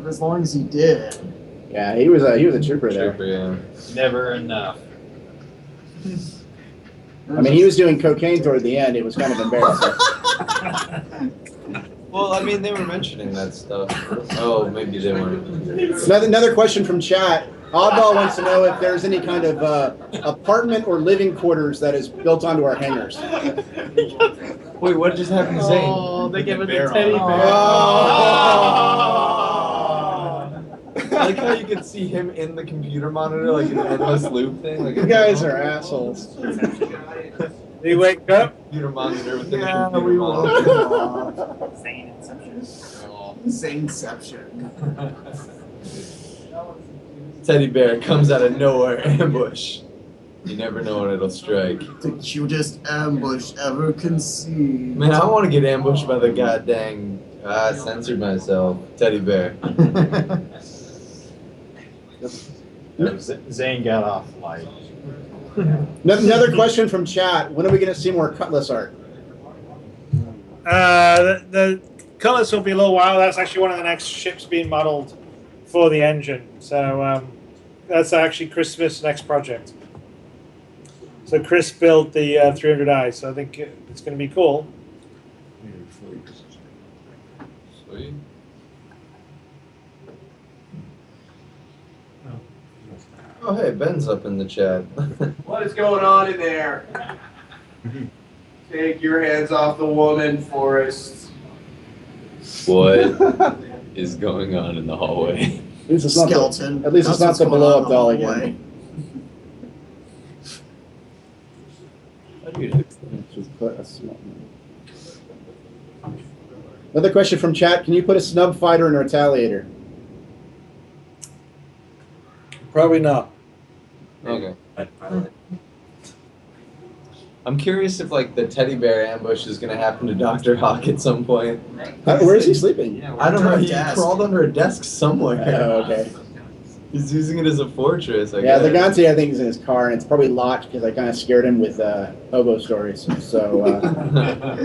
as long as he did. Yeah, he was a trooper there. Yeah. Never enough. I mean, he was doing cocaine toward the end. It was kind of embarrassing. Well, I mean, they were mentioning that stuff. Oh, maybe they weren't. Another question from chat. Oddball wants to know if there's any kind of apartment or living quarters that is built onto our hangars. Wait, what just happened to Zane? Oh, they gave it the teddy bear. I like how you can see him in the computer monitor, like an endless loop thing. Like You guys are assholes. Did you wake up? computer monitor within Yeah, a computer we monitor. will. Zaneception. Teddy bear comes out of nowhere, ambush. You never know when it'll strike. The cutest ambush ever conceived. Man, I want to get ambushed by the goddamn. I censored myself. Teddy bear. Zane got off light. Another question from chat. When are we going to see more Cutlass art? The Cutlass will be a little while. That's actually one of the next ships being modeled for the engine. So that's actually Chris Smith's next project. So Chris built the 300i, so I think it's going to be cool. Sweet. Oh, hey, Ben's up in the chat. What is going on in there? Take your hands off the woman, Forrest. What is going on in the hallway? At least it's not Skeleton. at least it's not That's the what's going blow on up doll in the again. Another question from chat. Can you put a snub fighter in a Retaliator? Probably not. Okay. I'm curious if like the teddy bear ambush is gonna happen to Dr. Hawk at some point. Where is he sleeping? I don't know. He desk. crawled under a desk somewhere. Oh, okay. He's using it as a fortress. I Yeah, guess. the Ganti I think is in his car, and it's probably locked because I kind of scared him with hobo stories. So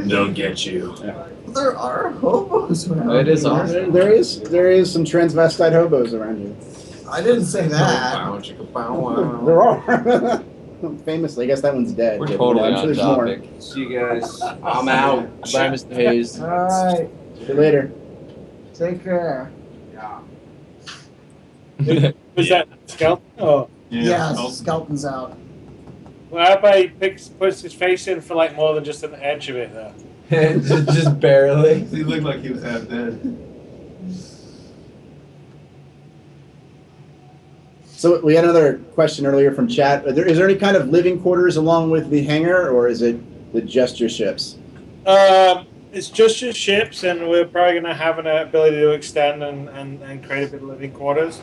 Don't get you. yeah. There are hobos around. Oh, it is here. awesome. there is some transvestite hobos around you. I didn't say that. There are. Famously, I guess that one's dead. We're but, totally I'm sure on there's topic. more. See you guys. I'm out. Bye, Mr. Hayes. All right. See you later. Take care. Was that Skeleton? Oh, Yeah, Skeleton's out. well, I bet he puts his face in for like more than just an edge of it, though. just barely. He looked like he was half dead. So we had another question earlier from chat. Is there any kind of living quarters along with the hangar, or is it just your ships? It's just your ships, and we're probably going to have an ability to extend and create a bit of living quarters.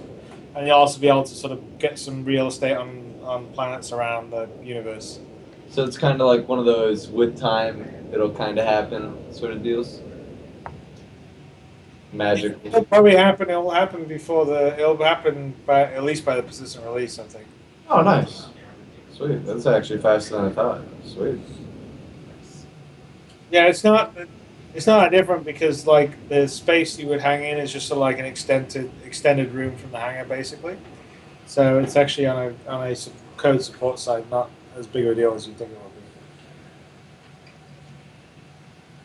And you'll also be able to sort of get some real estate on planets around the universe. So it's kind of like one of those with time it'll kind of happen sort of deals. Magic. It'll probably happen. It'll happen before it'll happen at least by the persistent release, I think. Oh, nice. Sweet. That's actually faster than I thought. Sweet. Yeah, it's not that different because like the space you would hang in is just sort of like an extended room from the hangar, basically. So it's actually on a code support side, not as big of a deal as you think it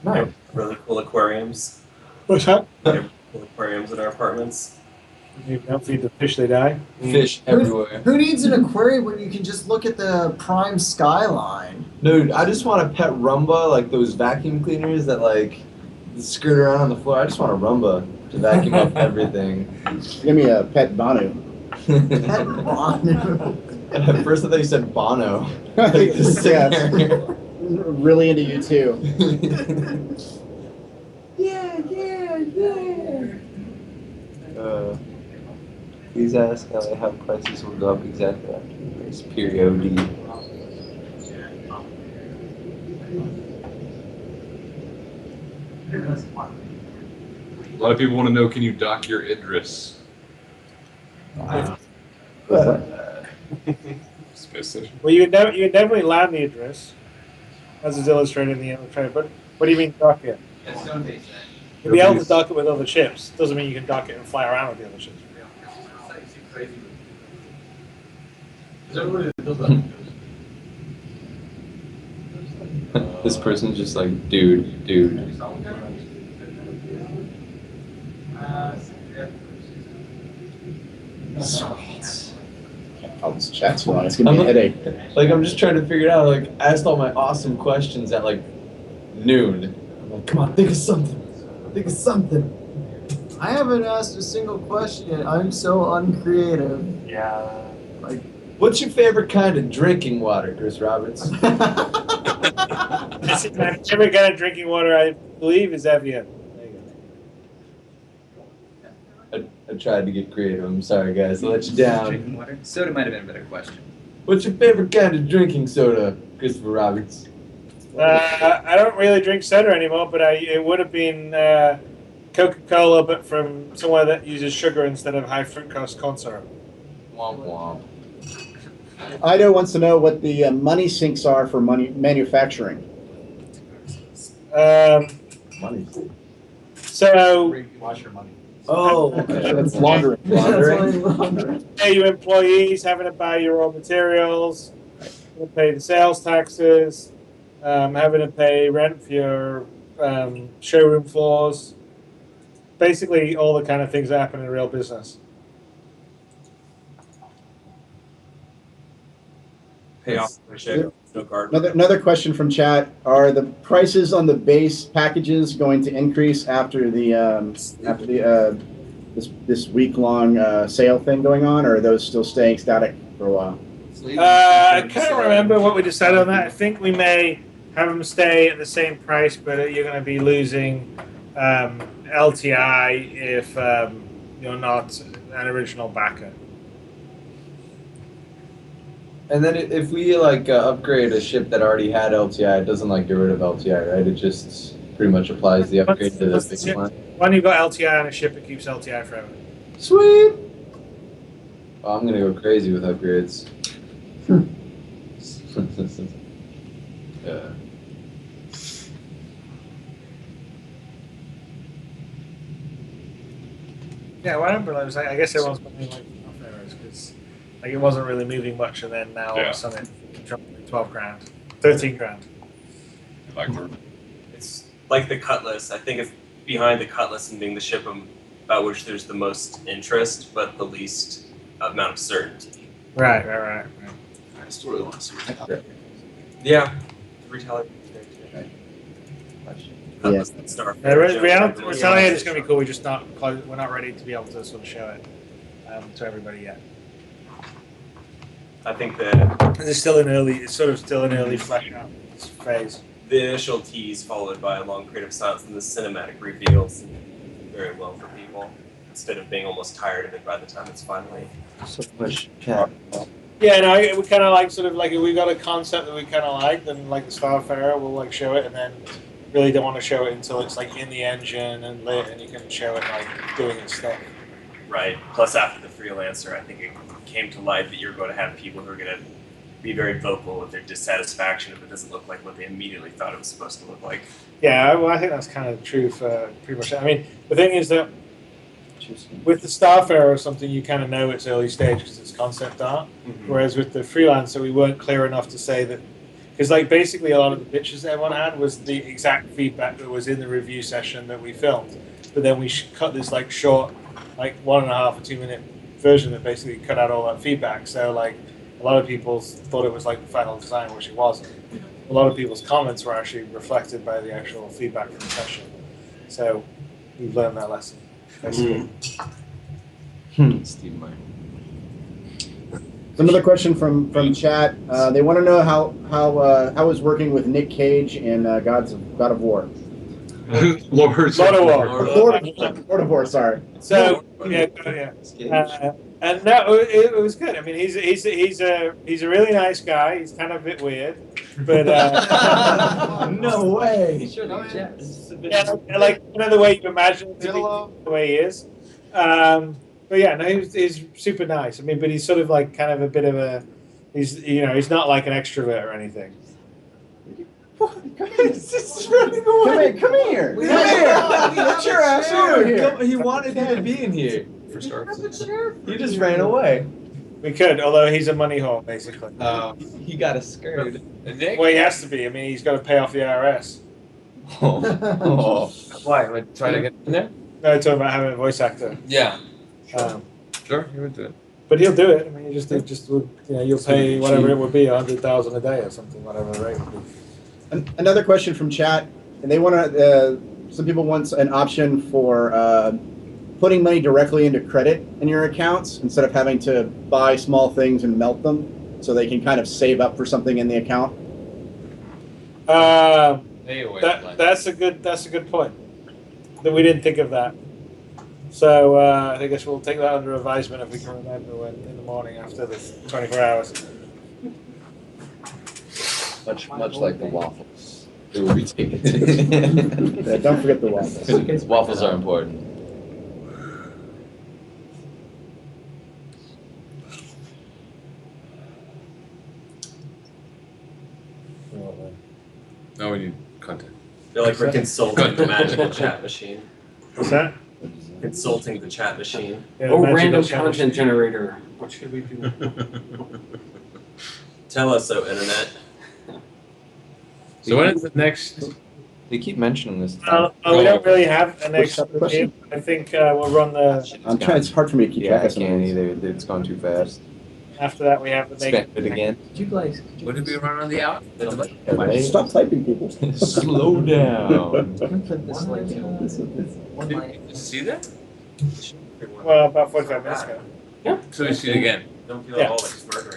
will be. Nice. Really cool aquariums. What's that? Cool aquariums in our apartments. You don't feed the fish; they die. Fish everywhere. Who needs an aquarium when you can just look at the prime skyline? Dude, I just want a pet Rumba, like those vacuum cleaners that like skirt around on the floor. I just want a Rumba to vacuum up everything. Give me a pet Banu. Pet Banu. At first I thought you said Bono. Like the Yeah, singer. really into you too. Yeah. Please ask how prices will go up exactly after this period. A lot of people want to know, can you dock your Idris? Space Well, you would definitely land the Idris, as is illustrated in the trailer. But what do you mean dock it? It's going to be You'll be able to dock it with other ships. Doesn't mean you can dock it and fly around with the other ships. This person's just like, dude. Oh, this chat's long. It's gonna be a headache. Like, I'm just trying to figure it out. Like, I asked all my awesome questions at like noon. I'm like, come on, think of something. Think of something. I haven't asked a single question yet. I'm so uncreative. Yeah. Like, What's your favorite kind of drinking water, Chris Roberts? My favorite kind of drinking water, I believe, is Evian. There you go. I tried to get creative. I'm sorry, guys. I let you down. Drinking water? Soda might have been a better question. What's your favorite kind of drinking soda, Christopher Roberts? I don't really drink soda anymore, but it would have been Coca-Cola, but from somewhere that uses sugar instead of high fructose corn syrup. Womp womp. Ido wants to know what the money sinks are for manufacturing. Money. So Wash your money. Oh, That's laundering. pay your employees, having to buy your raw materials, having to pay the sales taxes, having to pay rent for your showroom floors. Basically, all the kind of things that happen in a real business. Pay off the ship. No guard. Another question from chat: are the prices on the base packages going to increase after this week-long sale thing going on, or are those still staying static for a while? I can't remember what we decided on that. I think we may have them stay at the same price, but you're going to be losing LTI if you're not an original backer. And then if we like upgrade a ship that already had LTI, it doesn't like get rid of LTI, right? It just pretty much applies the upgrade to the big one. When you've got LTI on a ship, it keeps LTI forever. Sweet. Oh, I'm gonna go crazy with upgrades. Yeah. Yeah, well, I remember I guess everyone's buying like off errors because like it wasn't really moving much, and then now all of a sudden it jumped to 12 grand, 13 grand. It's like the Cutlass. I think it's behind the Cutlass and being the ship about which there's the most interest, but the least amount of certainty. Right. I still really want to see Retaliator. Yeah, the Retaliator. Cutlass and Starfire. Retaliator is going to be cool. We're just not close. We're not ready to be able to sort of show it to everybody yet. I think that It's still an early flesh out phase. the initial tease followed by a long period of silence and the cinematic reveals very well for people instead of being almost tired of it by the time it's finally. So much cat. Yeah, no, we kind of like sort of like if we got a concept that we kind of like, then like the Starfarer, we'll like show it, and then really don't want to show it until it's like in the engine and lit, and you can show it like doing its stuff. Right. Plus, after the Freelancer, I think it came to light that you're going to have people who are going to be very vocal with their dissatisfaction if it doesn't look like what they immediately thought it was supposed to look like. Yeah, well, I think that's kind of true for pretty much. I mean, the thing is that with the Starfarer or something, you kind of know it's early stage because it's concept art. Mm-hmm. Whereas with the Freelancer, we weren't clear enough to say that, because like basically a lot of the pictures that everyone had was the exact feedback that was in the review session that we filmed. But then we cut this like short, like 1.5 or 2 minute version that basically cut out all that feedback. So like a lot of people thought it was like the final design, which it wasn't. A lot of people's comments were actually reflected by the actual feedback from the session. So we've learned that lesson. Basically. Steve Meyer. Another question from chat. They want to know how is working with Nick Cage in God of War. Lord Of War. Sorry. So yeah. And no, it was good. I mean, he's a really nice guy. He's kind of a bit weird, but No way. yeah, like the way you imagine it to be, the way he is. But yeah, no, he's super nice. I mean, but he's sort of like kind of a bit of a he's not like an extrovert or anything. This is running away. Come here. We Come have- here. we have Get your a ass sheriff. over here. He wanted you to be in here. For starts. He just ran away. We could, although he's a money whore, basically. He got us scared. Nick? Well, he has to be. I mean, he's got to pay off the IRS. Oh. Why? Like, try to get in there? No, talking about having a voice actor. Yeah. Um, Sure, you would do it. but he'll do it. I mean, you'll pay whatever it would be, 100,000 a day or something, whatever the rate would be. Another question from chat, and they want to. Some people want an option for putting money directly into credit in your accounts instead of having to buy small things and melt them, so they can kind of save up for something in the account. That's a good point. That we didn't think of that. So I guess we'll take that under advisement if we can remember when in the morning after the 24 hours. Much like the waffles. It will be taken. Don't forget the waffles. Waffles are important. No, we need content. I feel like we're consulting the magical chat machine. What's that? Consulting the chat machine. Yeah, the Oh, magical random chat content machine. generator. What should we do? Tell us, so internet. So when is the next? They keep mentioning this. We don't really have an next review. I think we'll run the. I'm trying. It's hard for me to keep Yeah, track I of some of can't these. either. It's gone too fast. After that, we have the Spam it again. When did we run on the out? Stop typing, people. Slow down. Did you see that? Well, about 45 minutes ago. So we see it again. Don't feel at all like it's murdering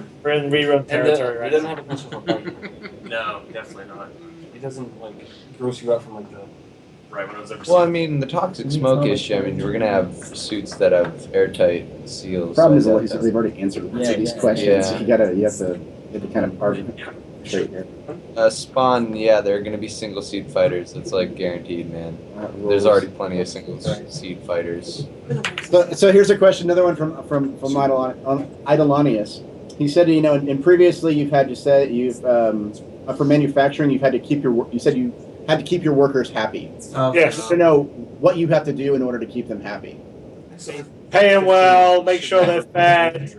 me. We're in rerun territory He right doesn't now. have a pencil for bite. No, definitely not. He doesn't like gross you out from like the. Right when I was Well, I overseas. mean, the toxic smoke issue. I mean, we're gonna have suits that have airtight seals. The problem is so that they've already answered Yeah, these yeah. questions. Yeah. You have to kind of arbitrate here. Spawn, yeah, they're gonna be single seat fighters. That's like guaranteed, man. There's already plenty of single seat fighters. So here's a question. Another one from Idolanius. He said, you know, and previously you've had to say that you've for manufacturing you've had to keep your. You said you had to keep your workers happy. Yes. Just to know what you have to do in order to keep them happy. Pay them well, make sure they're fed,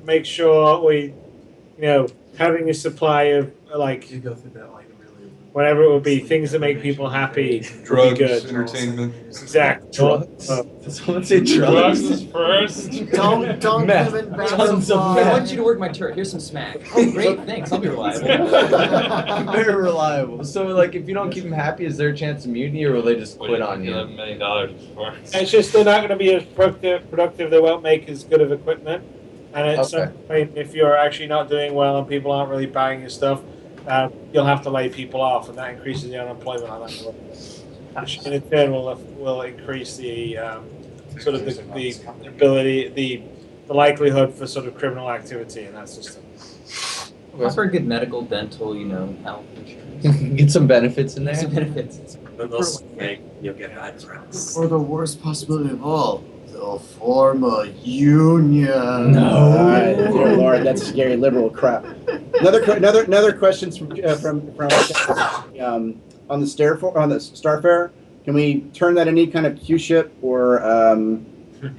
make sure we, having a supply of, like, whatever it would be, things that make people happy would Drugs, be good. entertainment. Exactly. Drugs? Uh, Did someone say drugs? first. Don't Meth. give it back Tons to of I meth. want you to work my turret. Here's some smack. Oh, great. Thanks. I'll be reliable. Very reliable. So, like, if you don't keep them happy, is there a chance of mutiny, or will they just quit on you? $11 million for. It's just they're not going to be as productive. They won't make as good of equipment. And at some point, if you're actually not doing well and people aren't really buying your stuff, you'll have to lay people off, and that increases the unemployment on that level. Which in turn will increase the sort of the ability, the likelihood for sort of criminal activity in that system. Offer good medical, dental, health insurance. Get some benefits in there. Some benefits. But they'll make you'll get bad friends. Or the worst possibility of all, they'll form a union. No, dear Lord, that's scary liberal crap. Another question from on the Starfare. Can we turn that any kind of Q ship or Is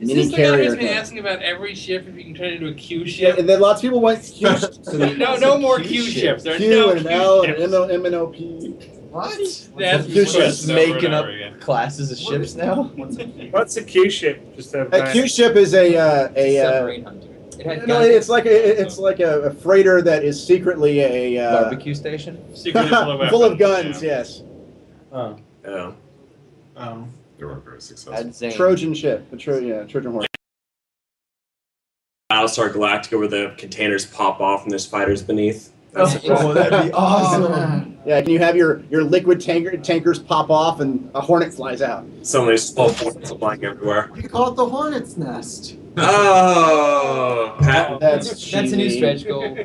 mini this the guy carrier? who's been asking about every ship if you can turn it into a Q Yeah, ship? and then lots of people want Q ships. No more Q ships. There are Q no and an Q L and ships. an M and O P. What? That's Q just ships over and making up over again. classes of ships now. What's a Q ship? Just A Q ship is a Submarine hunter. It had no, guns. it's like a freighter that is secretly a Barbecue station. Secretly full of weapons, guns. yeah. Yes, Oh. Yeah. They weren't very successful. Add Zane. Trojan ship. Trojan horse. Battlestar Galactica where the containers pop off and there's fighters beneath. That's that'd be awesome. Yeah, can you have your liquid tankers pop off and a hornet flies out? Suddenly there's small points flying everywhere. We call it the hornet's nest. Oh, Pat. That's That's a new cheesy. stretch goal.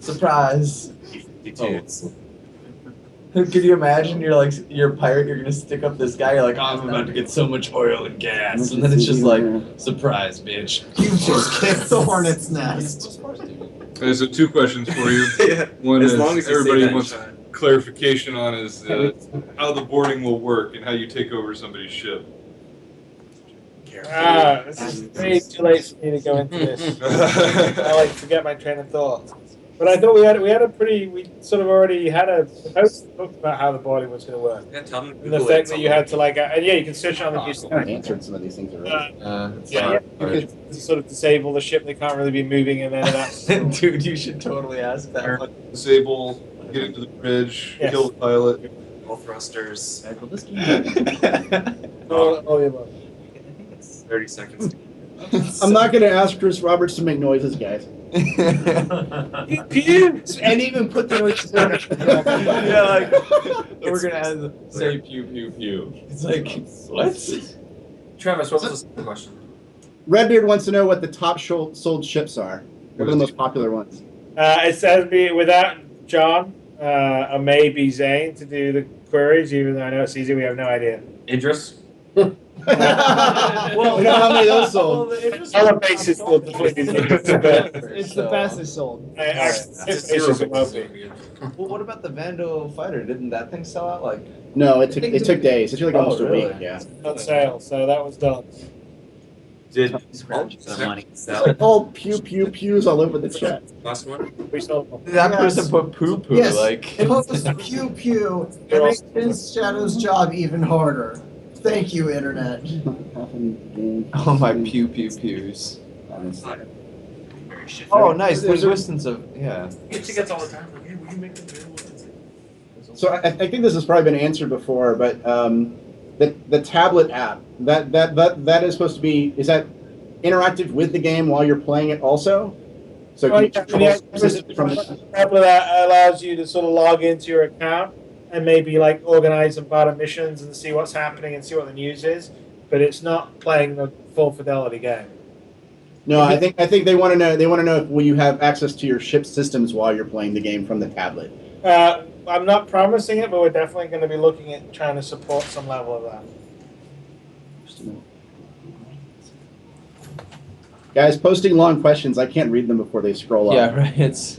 Surprise. Dudes. Could you imagine you're a pirate, you're gonna stick up this guy, you're like, oh, I'm about to get so much oil and gas, and then it's just like, surprise, bitch. You just kicked the hornet's nest. Okay, so 2 questions for you. Yeah, One as is long as you say everybody that, wants Sean. clarification on is how the boarding will work and how you take over somebody's ship. This is way too late for me to go into this. I like forget my train of thought. But I thought we sort of already had a host talked about how the boarding was going to work. Yeah, tell them And the fact that you had to like, and yeah, you can search on the use. I answered some of these things already. Yeah, you could sort of disable the ship. They can't really be moving, and then that's Dude, you should totally ask that. Disable, get into the bridge, Yes. kill the pilot. all thrusters. Well, this game. all the above. 30 seconds. I'm not going to ask Chris Roberts to make noises, guys. And even put the noises in. Yeah, like we're gonna say pew pew pew. It's like what? Travis, what was the second question? Redbeard wants to know what the top sold ships are. What are the most popular ones? It says be without John, or maybe Zane to do the queries, even though I know it's easy. We have no idea. Idris? Well, we know how many of those sold. Other bases sold completely. It's the fastest sold. Well, what about the Vandal fighter? Didn't that thing sell out like? No, it took days. It took like Oh, almost really? a week. Yeah. On sale, so that was done. Did money. It's like all pews all over the chat. last one? We sold them. That Yes. person put poo poo Yes. like. It was pew pew. It makes Vince Shadow's job even harder. Thank you, Internet. Oh my pew pew pews. Very shit. Oh, nice. There's a- Linguistance of yeah. Get tickets all the time. Like, hey, will you make them available? So I think this has probably been answered before, but the tablet app that is supposed to be, is that interactive with the game while you're playing it also? So Well, can you yeah, control from the tablet that allows you to sort of log into your account and maybe like organize some part of missions and see what's happening and see what the news is, but it's not playing the full fidelity game. No, I think they want to know. They want to know if will you have access to your ship systems while you're playing the game from the tablet. I'm not promising it, but we're definitely going to be looking at trying to support some level of that. Guys, posting long questions. I can't read them before they scroll Yeah, up. right. It's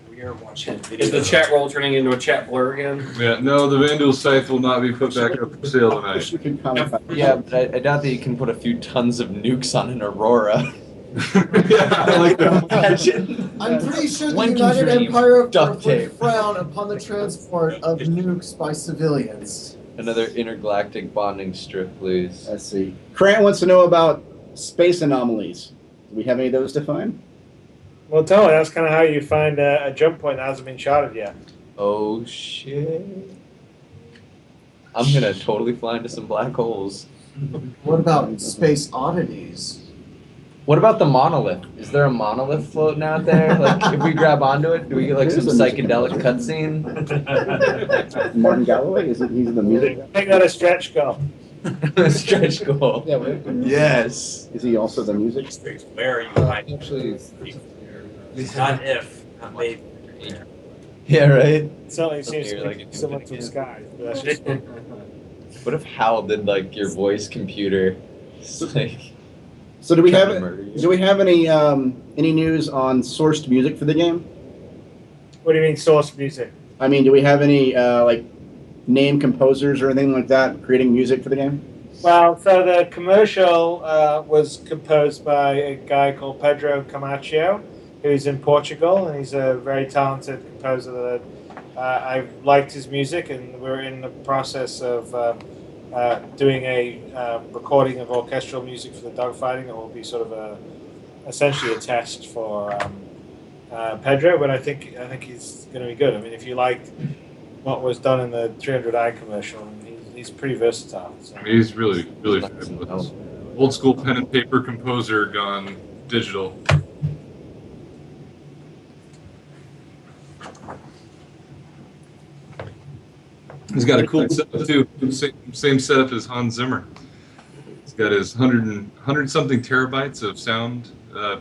We are watching Is video. the chat roll turning into a chat blur again? Yeah, no, the Vandal scythe will not be put back up for sale I wish tonight. you could comment. yeah, but I doubt that you can put a few tons of nukes on an Aurora. Yeah, I like that. Imagine. I'm pretty sure the One United contribute Empire duct would tape. frown upon the transport of nukes by civilians. Another intergalactic bonding strip, please. Let's see. Grant wants to know about space anomalies. Do we have any of those defined? Well, totally. That's kind of how you find a jump point that hasn't been charted yet. Oh shit. I'm gonna totally fly into some black holes. What about space oddities? What about the monolith? Is there a monolith floating out there? Like, if we grab onto it, do we get like some psychedelic cutscene? Martin Galloway? He's the music guy? Make that a stretch goal. Stretch goal. Yeah, wait. Yes. Is he also the music? Where are you hiding? Actually, Not if, not maybe. Yeah, right. It certainly seems Here, to like be a similar to the duplicate. sky. But that's just What if Hal did like your voice computer? It's like, So do we trying to have murder you. any news on sourced music for the game? what do you mean source music? I mean, do we have any like name composers or anything like that creating music for the game? Well, so the commercial was composed by a guy called Pedro Camacho, who's in Portugal, and he's a very talented composer that I liked his music, and we're in the process of doing a recording of orchestral music for the dogfighting that will be sort of essentially a test for Pedro, but I think he's going to be good. I mean, if you liked what was done in the 300i commercial, he's pretty versatile. So. I mean, he's really fabulous. Old school pen and paper composer gone digital. He's got a cool setup too. Same setup as Hans Zimmer. He's got his 100 something terabytes of sound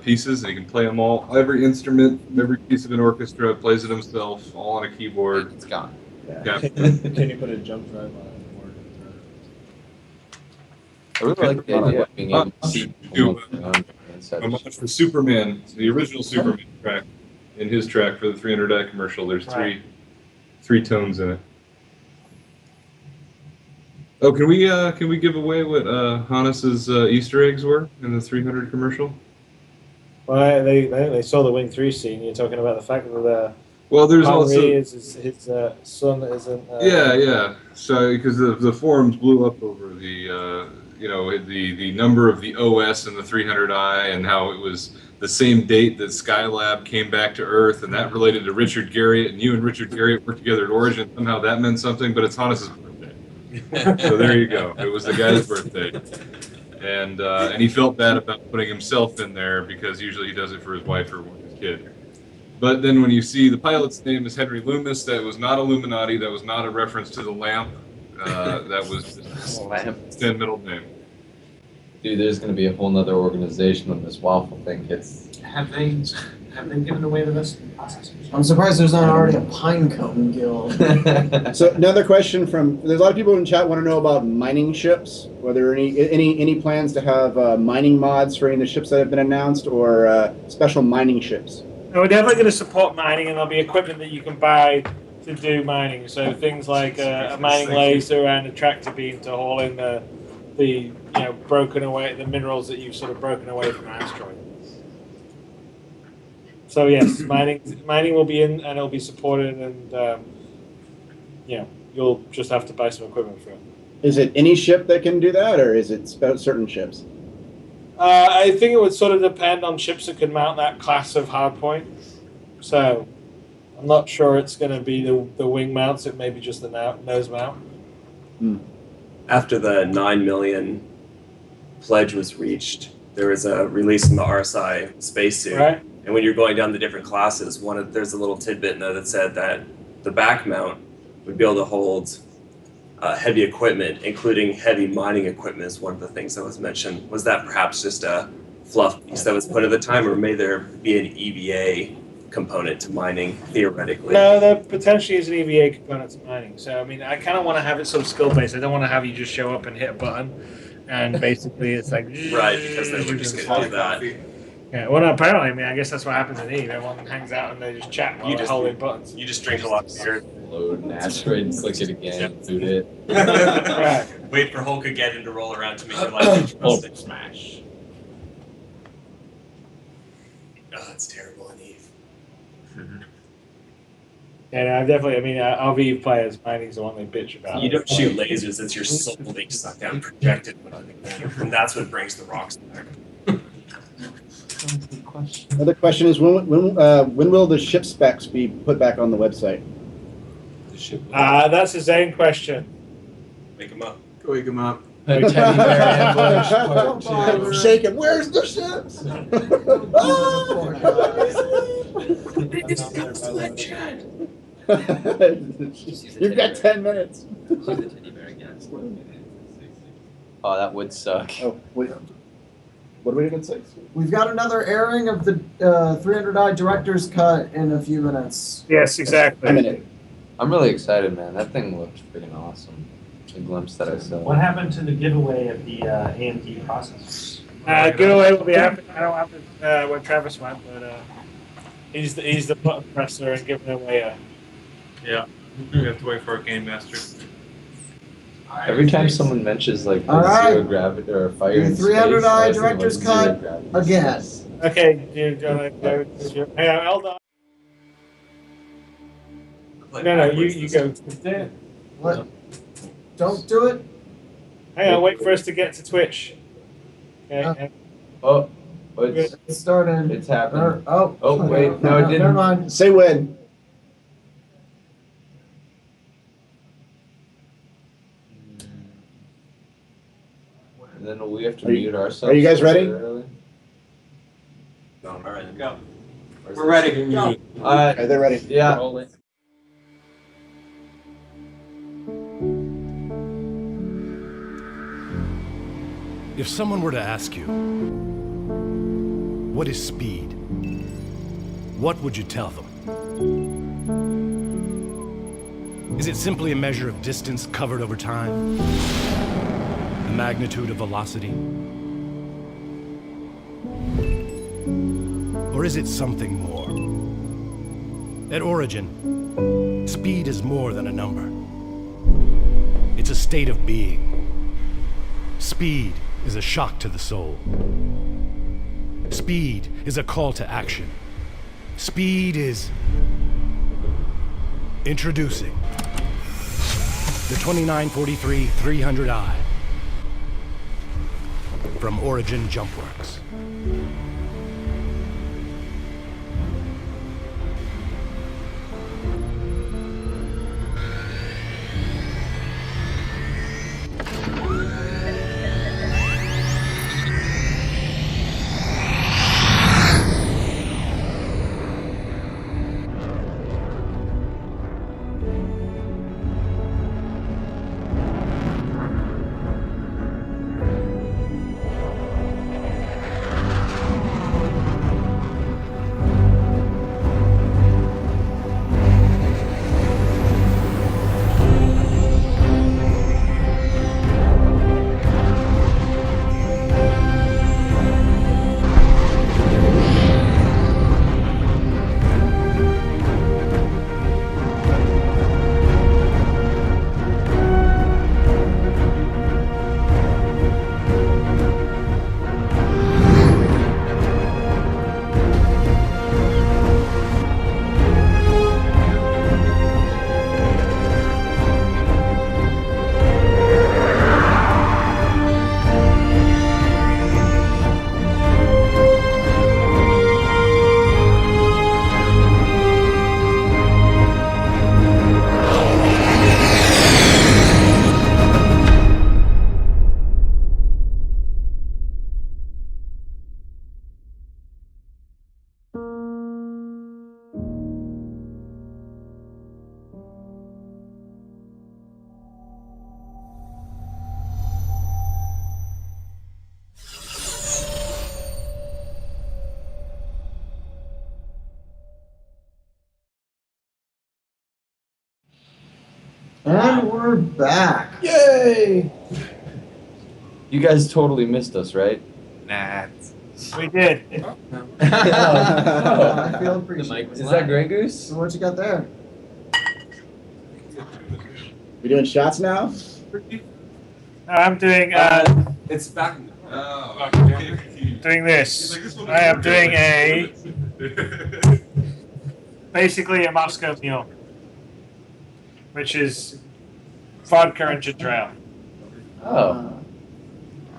pieces, and he can play them all. Every instrument, every piece of an orchestra, plays it himself, all on a keyboard. It's gone. Yeah. Can you put a jump drive on it? I really like the idea of being able to see. Homage for Superman, the original Superman. track. In his track for the 300i commercial, there's Right. three tones in it. Oh, can we give away what Hannes's Easter eggs were in the 300 commercial? Well, they saw the Wing 3 scene. You're talking about the fact that Well, there's Henry also his son isn't. yeah. So because the forums blew up over the the number of the OS and the 300i and how it was the same date that Skylab came back to Earth, and that related to Richard Garriott, and you and Richard Garriott worked together at Origin. Somehow that meant something, but it's Hannes's birthday. So there you go. It was the guy's birthday, and he felt bad about putting himself in there because usually he does it for his wife or his kid. But then when you see the pilot's name is Henry Loomis, that was not Illuminati. That was not a reference to the lamp. That was just his middle name. Dude, there's going to be a whole nother organization when this waffle thing hits. Have they given away the rest of the processors? I'm surprised there's not already a Pinecone guild. So another question there's a lot of people in chat want to know about mining ships. Whether any plans to have mining mods for any of the ships that have been announced, or special mining ships. No, we're definitely going to support mining, and there'll be equipment that you can buy to do mining. So things like a mining laser and a tractor beam to haul in the broken away the minerals that you've sort of broken away from an asteroid. So yes, mining will be in and it'll be supported, and you'll just have to buy some equipment for it. Is it any ship that can do that, or is it certain ships? I think it would sort of depend on ships that can mount that class of hardpoint. So I'm not sure it's going to be the wing mounts. It may be just the nose mount. After the 9 million pledge was reached, there was a release from the RSI spacesuit. Right. And when you're going down the different classes, there's a little tidbit in there that said that the back mount would be able to hold heavy equipment, including heavy mining equipment, is one of the things that was mentioned. Was that perhaps just a fluff piece that was put at the time, or may there be an EVA component to mining theoretically? No, there potentially is an EVA component to mining. So I mean, I kind of want to have it sort of skill based. I don't want to have you just show up and hit a button, and basically it's like right, because then we're just going to do that. Yeah, well, no, apparently, I mean, I guess that's what happens in Eve. Everyone hangs out and they just chat while they're holding buttons. You just drink a lot of beer. Load an asteroid and click it again, boot it. Right. Wait for Hulk-ageddon to roll around to make your life interesting. Smash. Oh, that's terrible in Eve. Yeah, no, definitely. I mean, of Eve players, mining's the one they bitch about. You don't shoot lasers, it's your soul being sucked down, projected, and that's what brings the rocks back. Another question is when will the ship specs be put back on the website? That's a Zane question. Wake them up. Wake them up. A teddy bear ambush part two. Shake it. Where's the ships? You've got 10 minutes. Oh, that would suck. Oh, wait. What are we going to say? We've got another airing of the 300i director's cut in a few minutes. Yes, exactly. A minute. I'm really excited, man. That thing looked freaking awesome. The glimpse that I saw. What happened to the giveaway of the AMD processors? Giveaway will be happening. I don't have where Travis went, but he's the button presser and giving away a. Yeah, we have to wait for a game master. Every time someone mentions like All right. zero gravity or fire in The space, 300i I think, director's like, cut zero gravity. again. Okay, hang on, hold on. No, you go. What? Don't do it. Hang on, wait for us to get to Twitch. Okay. Oh, it's It's starting. it's happening. Oh, wait, no, it didn't. Never mind. Say when. And then we have to mute ourselves. Are you guys ready? No, all right, go. We're ready. Go. Okay, they're ready. Yeah. If someone were to ask you, what is speed? What would you tell them? Is it simply a measure of distance covered over time? The magnitude of velocity? Or is it something more? At origin, speed is more than a number. It's a state of being. Speed is a shock to the soul. Speed is a call to action. Speed is... Introducing the 2943 300i from Origin Jumpworks. And we're back. Yay! You guys totally missed us, right? Nah. We did. I feel appreciated. Is that Grey Goose? So what you got there? We doing shots now? I'm doing It's back. doing this. I am doing a basically a Moscow Mule, which is vodka and ginger ale. Oh.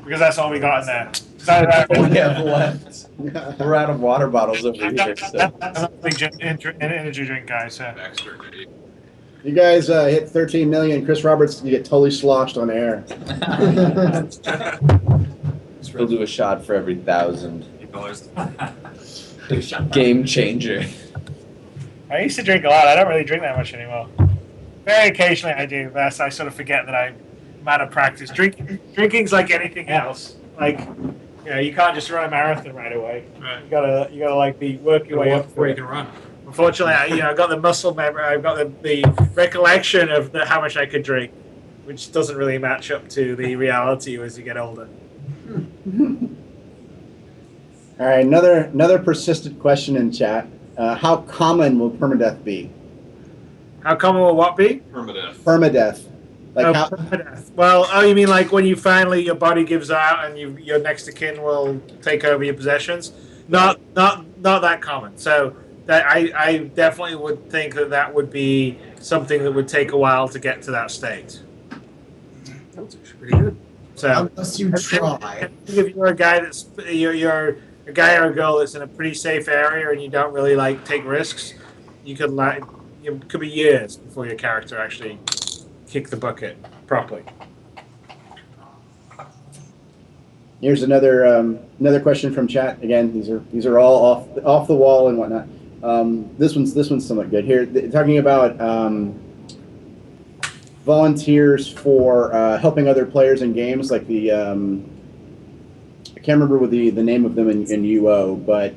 Because that's all we got in there. We have left. We're out of water bottles over here. So. I'm not a big energy drink guy, so. You guys hit 13 million. Chris Roberts, you get totally sloshed on air. We'll do a shot for every 1,000. Game changer. I used to drink a lot. I don't really drink that much anymore. Very occasionally I do, but I sort of forget that I'm out of practice. Drinking's like anything else. Like, you know, you can't just run a marathon right away. Right. You gotta like be work your way up before you to can it. run. Unfortunately, I've got the muscle memory. I've got the recollection of how much I could drink, which doesn't really match up to the reality as you get older. All right, another persistent question in chat. How common will permadeath be? How common will what be? Permadeath. Permadeath. Like how? Permadeath. Well, you mean like when you finally your body gives out and your next of kin will take over your possessions? Not that common. So that I definitely would think that would be something that would take a while to get to that state. That's pretty good. So Unless you try. if you're a guy you're a guy or a girl that's in a pretty safe area and you don't really like take risks, you could it could be years before your character actually kick the bucket properly. Here's another question from chat. Again, these are all off the wall and whatnot. This one's somewhat good. Here, talking about volunteers for helping other players in games, like the I can't remember what the name of them in UO, but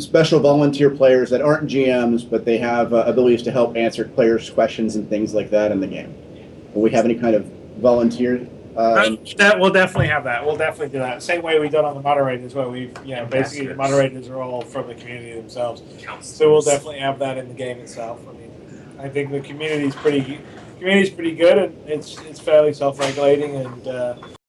special volunteer players that aren't GMs, but they have abilities to help answer players' questions and things like that in the game. Will we have any kind of volunteer That we'll definitely have that. We'll definitely do that. Same way we done on the moderators, where we, basically the moderators are all from the community themselves. So we'll definitely have that in the game itself. I mean, I think the community's pretty good, and it's fairly self-regulating, and